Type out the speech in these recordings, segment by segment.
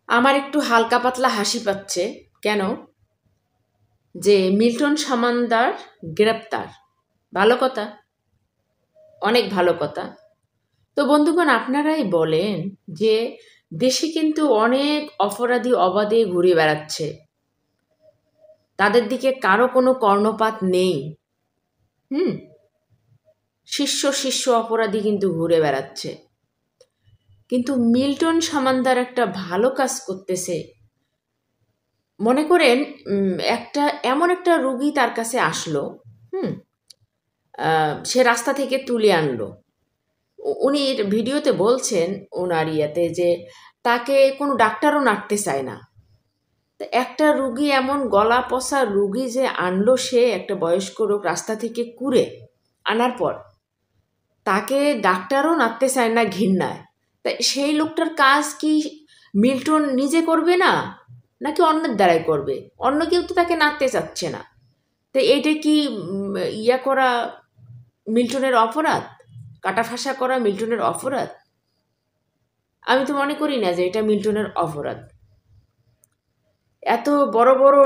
আমার একটু হালকা পাতলা হাসি পাচ্ছে। কেন? যে মিল্টন সামান্দার গ্রেপ্তার, ভালো কথা, অনেক ভালো কথা। তো বন্ধুগণ, আপনারাই বলেন যে দেশে কিন্তু অনেক অপরাধী অবাধে ঘুরে বেড়াচ্ছে, তাদের দিকে কারো কোনো কর্ণপাত নেই। হুম, শীর্ষ শীর্ষ অপরাধী কিন্তু ঘুরে বেড়াচ্ছে, কিন্তু মিল্টন সামান্দার একটা ভালো কাজ করতেছে। মনে করেন একটা এমন একটা রুগী তার কাছে আসলো, হুম, সে রাস্তা থেকে তুলে আনলো। উনি ভিডিওতে বলছেন ওনার ইয়েতে যে তাকে কোনো ডাক্তারও নাড়তে চায় না। তো একটা রুগী, এমন গলা পচা রুগী যে আনলো, সে একটা বয়স্ক লোক রাস্তা থেকে কুড়ে আনার পর তাকে ডাক্তারও নাড়তে চায় না ঘৃণায়। তা সেই লোকটার কাজ কি মিল্টন নিজে করবে না, নাকি অন্যের দ্বারাই করবে? অন্য কেউ তো তাকে নাড়তে চাচ্ছে না। তো এইটা কি ইয়া করা মিল্টনের অপরাধ? কাটা ফাঁসা করা মিল্টনের অপরাধ? আমি তো মনে করি না যে এটা মিল্টনের অপরাধ। এত বড় বড়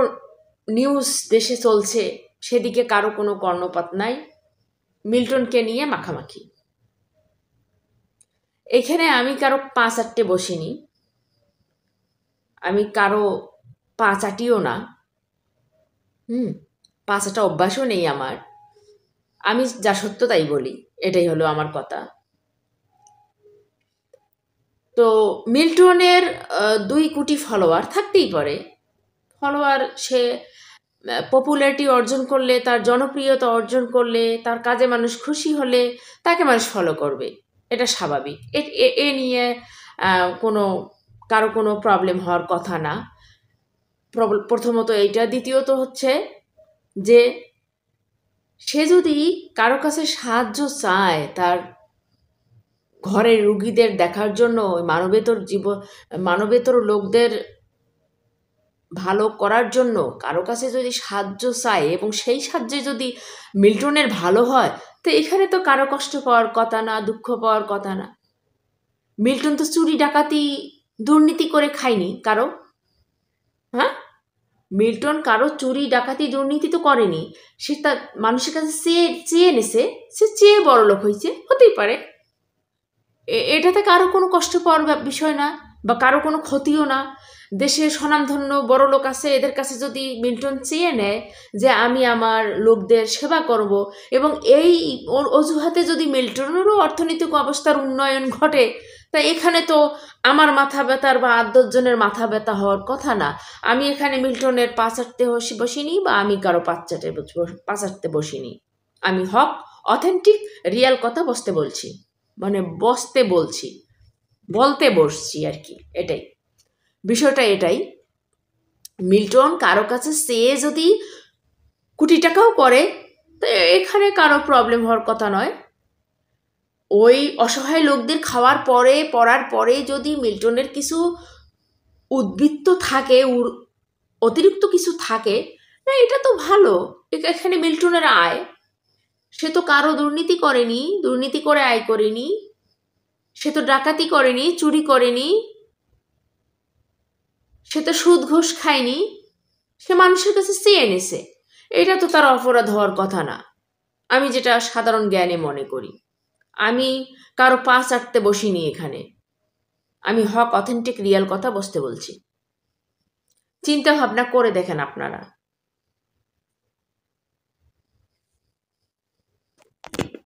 নিউজ দেশে চলছে, সেদিকে কারো কোনো কর্ণপাত নাই, মিল্টনকে নিয়ে মাখামাখি। এখানে আমি কারো পা চাটতে বসিনি, আমি কারো পা চাটিও না। পা চাটা অভ্যাসও নেই আমার। আমি যা সত্য তাই বলি, এটাই হলো আমার কথা। তো মিল্টনের 2 কোটি ফলোয়ার থাকতেই পারে। ফলোয়ার, সে পপুলারিটি অর্জন করলে, তার জনপ্রিয়তা অর্জন করলে, তার কাজে মানুষ খুশি হলে তাকে মানুষ ফলো করবে, এটা স্বাভাবিক। এ নিয়ে কোনো কারো কোনো প্রবলেম হওয়ার কথা না। প্রথমত এইটা, দ্বিতীয়ত হচ্ছে যে সে যদি কারো কাছে সাহায্য চায়, তার ঘরের রুগীদের দেখার জন্য, ওই মানবেতর লোকদের ভালো করার জন্য কারো কাছে যদি সাহায্য চায়, এবং সেই সাহায্যে যদি মিল্টনের ভালো হয়, তো এখানে তো কারো কষ্ট পাওয়ার কথা না, দুঃখ পাওয়ার কথা না। মিল্টন তো চুরি ডাকাতি দুর্নীতি করে খায়নি কারো। হ্যাঁ, মিল্টন কারো চুরি ডাকাতি দুর্নীতি তো করেনি। সে তার মানুষের কাছে চেয়ে চেয়ে এনেছে, সে চেয়ে বড় লোক হয়েছে, হতেই পারে। এটাতে কারো কোনো কষ্ট পাওয়ার বিষয় না, বা কারো কোনো ক্ষতিও না। দেশে স্বনামধন্য বড় লোক আছে, এদের কাছে যদি মিল্টন চেয়ে নেয় যে আমি আমার লোকদের সেবা করব, এবং এই অজুহাতে যদি মিল্টনেরও অর্থনৈতিক অবস্থার উন্নয়ন ঘটে, তা এখানে তো আমার মাথা ব্যথার বা 8-10 জনের মাথা ব্যথা হওয়ার কথা না। আমি এখানে মিল্টনের পা চাটতে বসিনি, বা আমি কারো পা চাটতে বসিনি। আমি হক, অথেন্টিক, রিয়াল কথা বলতে বসছি আর কি। এটাই বিষয়টা। এটাই, মিল্টন কারো কাছে চেয়ে যদি কোটি টাকাও করে, তো এখানে কারো প্রবলেম হওয়ার কথা নয়। ওই অসহায় লোকদের খাওয়ার পরে, পড়ার পরে যদি মিল্টনের কিছু উদ্বৃত্ত থাকে, অতিরিক্ত কিছু থাকে, না, এটা তো ভালো। এখানে মিল্টনের আয়। সে তো কারো দুর্নীতি করেনি, দুর্নীতি করে আয় করেনি, সে তো ডাকাতি করেনি, চুরি করেনি, সে তো সুদ ঘুষ খায়নি, সে মানুষের কাছে চেয়ে এনেছে। এটা তো তার অপরাধ হওয়ার কথা না, আমি যেটা সাধারণ জ্ঞানে মনে করি। আমি কারো পা চাটতে বসিনি এখানে, আমি হক, অথেন্টিক, রিয়াল কথা বলছি। চিন্তা ভাবনা করে দেখেন আপনারা।